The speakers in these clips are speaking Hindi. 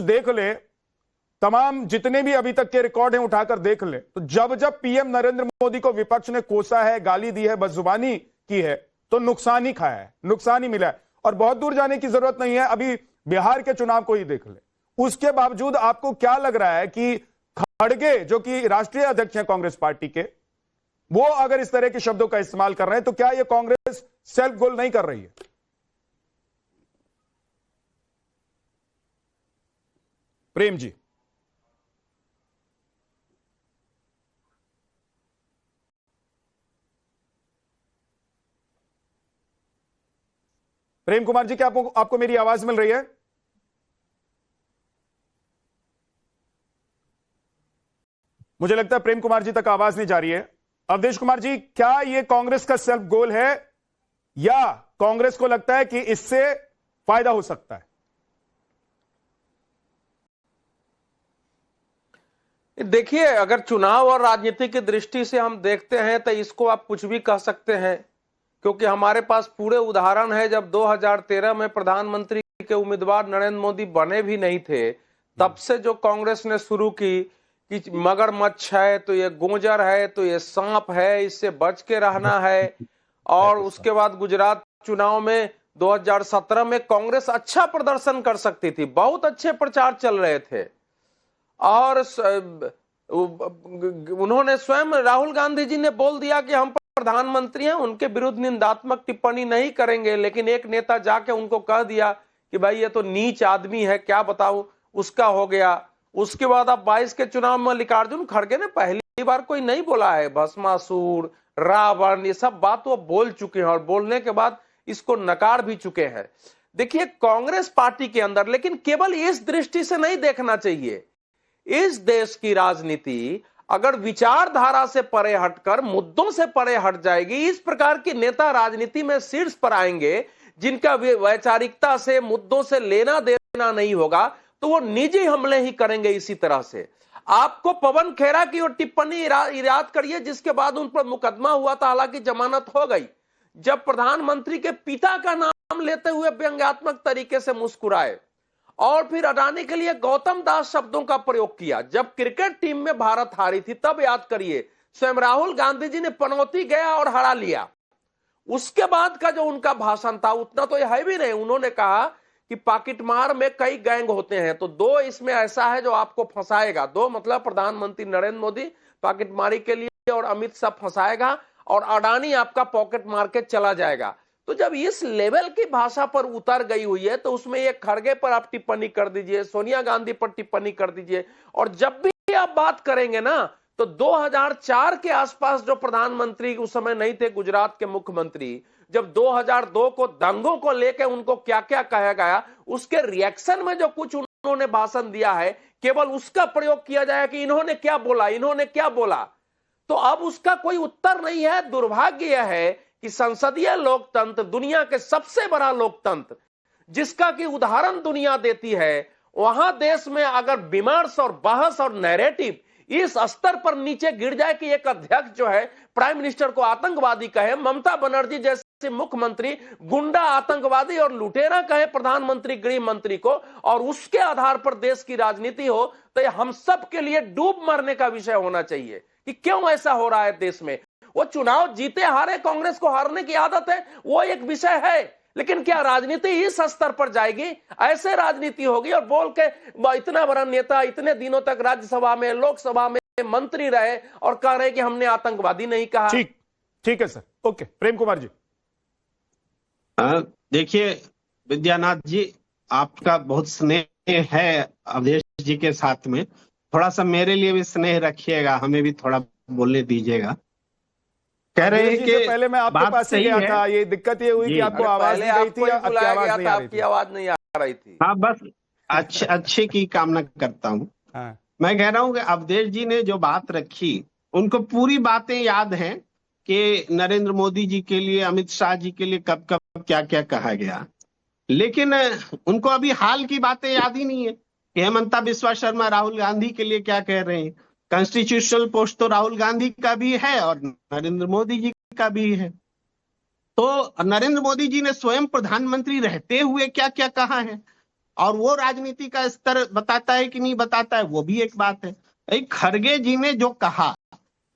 देख ले, तमाम जितने भी अभी तक के रिकॉर्ड हैं उठाकर देख ले, तो जब जब पीएम नरेंद्र मोदी को विपक्ष ने कोसा है, गाली दी है, बदजुबानी की है, तो नुकसान ही खाया है, नुकसान ही मिला है। और बहुत दूर जाने की जरूरत नहीं है, अभी बिहार के चुनाव को ही देख ले। उसके बावजूद आपको क्या लग रहा है कि खड़गे जो कि राष्ट्रीय अध्यक्ष हैं कांग्रेस पार्टी के, वो अगर इस तरह के शब्दों का इस्तेमाल कर रहे हैं, तो क्या यह कांग्रेस सेल्फ गोल नहीं कर रही है? प्रेम जी, प्रेम कुमार जी, क्या आपको मेरी आवाज मिल रही है? मुझे लगता है प्रेम कुमार जी तक आवाज नहीं जा रही है। अवधेश कुमार जी, क्या यह कांग्रेस का सेल्फ गोल है या कांग्रेस को लगता है कि इससे फायदा हो सकता है? देखिए, अगर चुनाव और राजनीति की दृष्टि से हम देखते हैं तो इसको आप कुछ भी कह सकते हैं, क्योंकि हमारे पास पूरे उदाहरण है। जब 2013 में प्रधानमंत्री के उम्मीदवार नरेंद्र मोदी बने भी नहीं थे, तब से जो कांग्रेस ने शुरू की कि मगरमच्छ है तो ये गोंजर है तो ये सांप है, इससे बच के रहना है। और उसके बाद गुजरात चुनाव में 2017 में कांग्रेस अच्छा प्रदर्शन कर सकती थी, बहुत अच्छे प्रचार चल रहे थे। और उन्होंने स्वयं, राहुल गांधी जी ने बोल दिया कि हम प्रधानमंत्री हैं, उनके विरुद्ध निंदात्मक टिप्पणी नहीं करेंगे। लेकिन एक नेता जाके उनको कह दिया कि भाई ये तो नीच आदमी है, क्या बताऊं, उसका हो गया। उसके बाद अब 22 के चुनाव में मल्लिकार्जुन खड़गे ने पहली बार कोई नहीं बोला है, भस्मासुर, रावण, ये सब बात वो बोल चुके हैं और बोलने के बाद इसको नकार भी चुके हैं। देखिए, कांग्रेस पार्टी के अंदर, लेकिन केवल इस दृष्टि से नहीं देखना चाहिए। इस देश की राजनीति अगर विचारधारा से परे हटकर मुद्दों से परे हट जाएगी, इस प्रकार के नेता राजनीति में शीर्ष पर आएंगे जिनका वैचारिकता से, मुद्दों से लेना देना नहीं होगा, तो वो निजी हमले ही करेंगे। इसी तरह से आपको पवन खेरा की वो टिप्पणी याद करिए, जिसके बाद उन पर मुकदमा हुआ था, हालांकि जमानत हो गई, जब प्रधानमंत्री के पिता का नाम लेते हुए व्यंग्यात्मक तरीके से मुस्कुराए और फिर अडानी के लिए गौतम दास शब्दों का प्रयोग किया। जब क्रिकेट टीम में भारत हारी थी, तब याद करिए, स्वयं राहुल गांधी जी ने पनौती गया और हरा लिया। उसके बाद का जो उनका भाषण था, उतना तो यह है भी नहीं। उन्होंने कहा कि पाकिटमार में कई गैंग होते हैं, तो दो इसमें ऐसा है जो आपको फंसाएगा। दो मतलब प्रधानमंत्री नरेंद्र मोदी पाकिटमारी के लिए और अमित शाह फंसाएगा, और अडानी आपका पॉकेट मार के चला जाएगा। तो जब इस लेवल की भाषा पर उतर गई हुई है, तो उसमें ये खड़गे पर आप टिप्पणी कर दीजिए, सोनिया गांधी पर टिप्पणी कर दीजिए। और जब भी आप बात करेंगे ना, तो 2004 के आसपास जो प्रधानमंत्री उस समय नहीं थे, गुजरात के मुख्यमंत्री, जब 2002 को दंगों को लेकर उनको क्या क्या कहा गया, उसके रिएक्शन में जो कुछ उन्होंने भाषण दिया है, केवल उसका प्रयोग किया जाए कि इन्होंने क्या बोला, इन्होंने क्या बोला। तो अब उसका कोई उत्तर नहीं है। दुर्भाग्य यह है कि संसदीय लोकतंत्र, दुनिया के सबसे बड़ा लोकतंत्र, जिसका कि उदाहरण दुनिया देती है, वहां देश में अगर विमर्श और बहस और नैरेटिव इस स्तर पर नीचे गिर जाए कि एक अध्यक्ष जो है प्राइम मिनिस्टर को आतंकवादी कहे, ममता बनर्जी जैसे मुख्यमंत्री गुंडा, आतंकवादी और लुटेरा कहे प्रधानमंत्री, गृह मंत्री को, और उसके आधार पर देश की राजनीति हो, तो यह हम सब के लिए डूब मरने का विषय होना चाहिए कि क्यों ऐसा हो रहा है देश में। वो चुनाव जीते हारे, कांग्रेस को हारने की आदत है, वो एक विषय है, लेकिन क्या राजनीति इस स्तर पर जाएगी? ऐसे राजनीति होगी और बोल के इतना बड़ा नेता इतने दिनों तक राज्यसभा में, लोकसभा में मंत्री रहे और कह रहे कि हमने आतंकवादी नहीं कहा। ठीक है सर, ओके। प्रेम कुमार जी, देखिए विद्यानाथ जी, आपका बहुत स्नेह है अवधेश जी के साथ में, थोड़ा सा मेरे लिए भी स्नेह रखिएगा, हमें भी थोड़ा बोलने दीजिएगा। कह रहे हैं कि पहले मैं आपके पास से गया था, ये दिक्कत ये हुई कि आपको आवाज नहीं गई थी, आपकी आवाज नहीं आ रही थी। हाँ, बस अच्छे की कामना करता हूँ। हाँ। मैं कह रहा हूँ कि अवधेश जी ने जो बात रखी, उनको पूरी बातें याद हैं कि नरेंद्र मोदी जी के लिए, अमित शाह जी के लिए कब कब क्या क्या कहा गया, लेकिन उनको अभी हाल की बातें याद ही नहीं है कि हेमंता बिस्वा शर्मा राहुल गांधी के लिए क्या कह रहे हैं। कॉन्स्टिट्यूशनल पोस्ट तो राहुल गांधी का भी है और नरेंद्र मोदी जी का भी है। तो नरेंद्र मोदी जी ने स्वयं प्रधानमंत्री रहते हुए क्या क्या कहा है, और वो राजनीति का स्तर बताता है कि नहीं बताता है, वो भी एक बात है। खड़गे जी ने जो कहा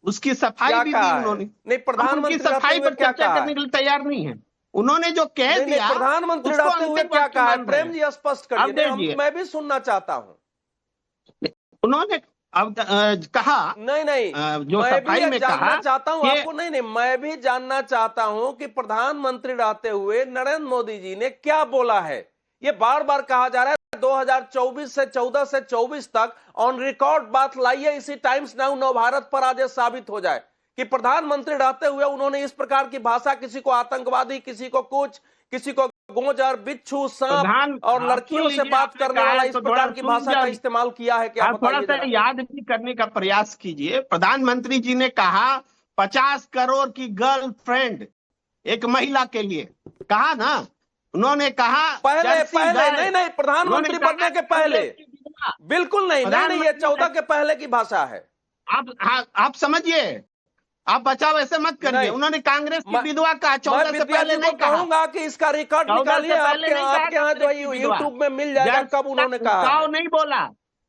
उसकी सफाई भी दी उन्होंने। नहीं, प्रधानमंत्री उनकी सफाई पर चर्चा करने के लिए तैयार नहीं है। उन्होंने जो कह दिया, प्रधानमंत्री रहते हुए क्या कहा है प्रेम जी, स्पष्ट करिए, मैं भी सुनना चाहता हूं। उन्होंने अब कहा नहीं जो मैं सफाई में कहा चाहता हूं आपको, नहीं मैं भी जानना चाहता हूं कि प्रधानमंत्री रहते हुए नरेंद्र मोदी जी ने क्या बोला है। ये बार बार कहा जा रहा है 2024 से 14 से 24 तक ऑन रिकॉर्ड बात लाइए, इसी टाइम्स नाउ नवभारत पर आज साबित हो जाए कि प्रधानमंत्री रहते हुए उन्होंने इस प्रकार की भाषा, किसी को आतंकवादी, किसी को कुछ, किसी को गोजर, बिच्छू, सांप और लड़कियों से बात करने वाला इस प्रकार की भाषा का इस्तेमाल किया है क्या? थोड़ा सा याद भी करने का प्रयास कीजिए। प्रधानमंत्री जी ने कहा 50 करोड़ की गर्लफ्रेंड एक महिला के लिए, कहा ना उन्होंने कहा पहले नहीं प्रधानमंत्री बनने के पहले, बिल्कुल नहीं, ये 14 के पहले की भाषा है। आप समझिए, आप बचाव ऐसे मत करिए। उन्होंने कांग्रेस की विधवा का 14 से पहले नहीं कहा। कहूंगा कि इसका रिकॉर्ड निकालिए, आपके यहाँ जो यूट्यूब में मिल जाएगा कब उन्होंने कहा। नहीं बोला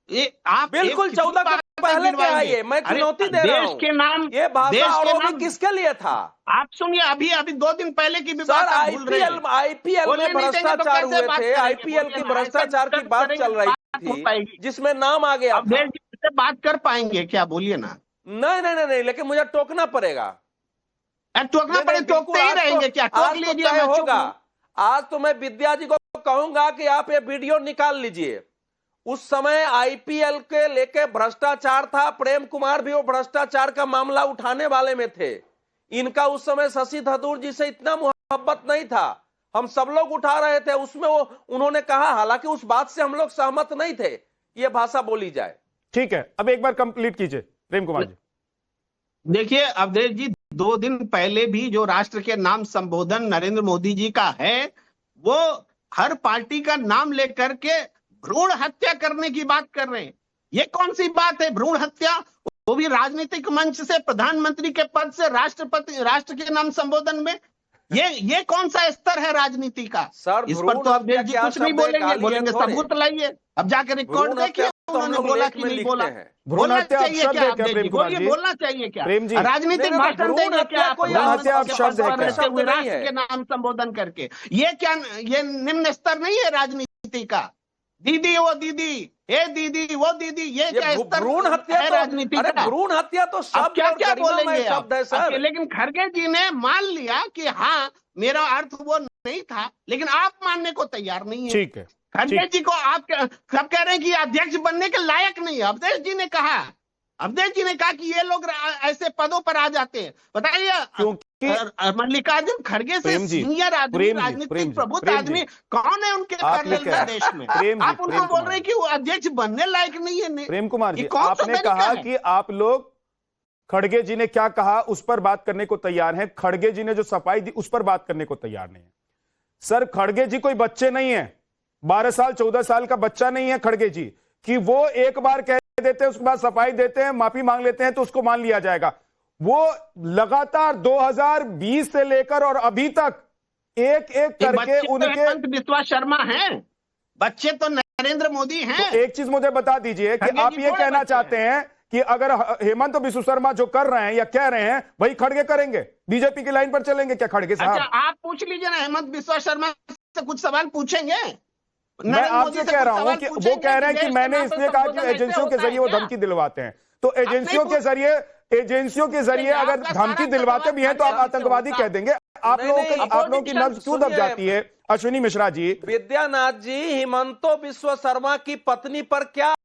ये, आप बिल्कुल 14 के पहले के आइए, मैं चुनौती दे रहा हूं। देश के नाम, ये भाषा और किसके लिए था? आप सुनिए, अभी 2 दिन पहले की भी बात आईपीएल में भ्रष्टाचार हुए थे, आईपीएल की भ्रष्टाचार की बात चल रही थी जिसमें नाम आ गया। देश से बात कर पाएंगे क्या? बोलिए ना। नहीं, लेकिन मुझे टोकना पड़ेगा। टोकना पड़े, टोकते ही रहेंगे क्या? टोक लीजिए, होगा। आज तो मैं विद्या जी को कहूंगा कि आप ये वीडियो निकाल लीजिए। उस समय आईपीएल के लेके भ्रष्टाचार था, प्रेम कुमार भी वो भ्रष्टाचार का मामला उठाने वाले में थे। इनका उस समय शशि थरूर जी से इतना मोहब्बत नहीं था, हम सब लोग उठा रहे थे उसमें। वो उन्होंने कहा, हालांकि उस बात से हम लोग सहमत नहीं थे, ये भाषा बोली जाए। ठीक है, अब एक बार कंप्लीट कीजिए प्रेम कुमार जी। देखिए अवधेश जी, 2 दिन पहले भी जो राष्ट्र के नाम संबोधन नरेंद्र मोदी जी का है, वो हर पार्टी का नाम लेकर के भ्रूण हत्या करने की बात कर रहे हैं। ये कौन सी बात है भ्रूण हत्या? वो भी राजनीतिक मंच से, प्रधानमंत्री के पद से, राष्ट्र के नाम संबोधन में। ये कौन सा स्तर है राजनीति का? सर, इस पर तो अवधेश जी कुछ नहीं बोलेंगे सबूत लाइए। अब जाकर रिकॉर्ड देखिए, उन्होंने बोला कि नहीं बोला। बोलना चाहिए क्या अवधेश जी? बोलिए, बोलना चाहिए क्या? राजनीतिक भाषण देंगे क्या राष्ट्र के नाम संबोधन करके? ये क्या, ये निम्न स्तर नहीं है राजनीति का? दीदी वो दीदी, ए दीदी वो दीदी, ये क्या स्तर भ्रूण हत्या है राजनीति का? भ्रूण हत्या तो शब्द क्या क्या बोलेंगे शब्द है सर। लेकिन खड़गे जी ने मान लिया कि हाँ मेरा अर्थ वो नहीं था, लेकिन आप मानने को तैयार नहीं है। ठीक है, खड़गे जी को आप सब कह रहे हैं कि अध्यक्ष बनने के लायक नहीं है। अवधेश जी ने कहा कि ये लोग ऐसे पदों पर आ जाते हैं। बताइए, क्योंकि मल्लिकार्जुन खड़गे से सीनियर आदमी, राजनीतिक प्रबुद्ध आदमी कौन है उनके पैरेलल देश में? आप उनको बोल रहे हैं कि वो अध्यक्ष बनने लायक नहीं है। प्रेम कुमार जी, आपने कहा कि आप लोग खड़गे जी ने क्या कहा उस पर बात करने को तैयार हैं, खड़गे जी ने जो सफाई दी उस पर बात करने को तैयार नहीं है। सर, खड़गे जी कोई बच्चे नहीं है, 12 साल 14 साल का बच्चा नहीं है खड़गे जी, कि वो एक बार कह देते हैं उसके बाद सफाई देते हैं, माफी मांग लेते हैं तो उसको मान लिया जाएगा। वो लगातार 2020 से लेकर और अभी तक एक करके उनके हेमंत बिस्वा शर्मा हैं, बच्चे तो नरेंद्र मोदी हैं। तो एक चीज मुझे बता दीजिए कि आप ये कहना चाहते हैं कि अगर हेमंत बिस्वा शर्मा जो कर रहे हैं या कह रहे हैं वही खड़गे करेंगे, बीजेपी की लाइन पर चलेंगे क्या खड़गे साहब? अच्छा, आप पूछ लीजिए ना, हेमंत बिस्वा शर्मा से कुछ सवाल पूछेंगे। मैं आपसे कह रहा हूं कि वो कह रहे हैं कि मैंने इसलिए कहा कि एजेंसियों के जरिए वो धमकी दिलवाते हैं, तो एजेंसियों के जरिए अगर धमकी दिलवाते भी हैं तो आप आतंकवादी कह देंगे। आप लोगों की नब्ज क्यों दब जाती है? अश्विनी मिश्रा जी, विद्यानाथ जी, हिमंतो बिस्वा शर्मा की पत्नी पर क्या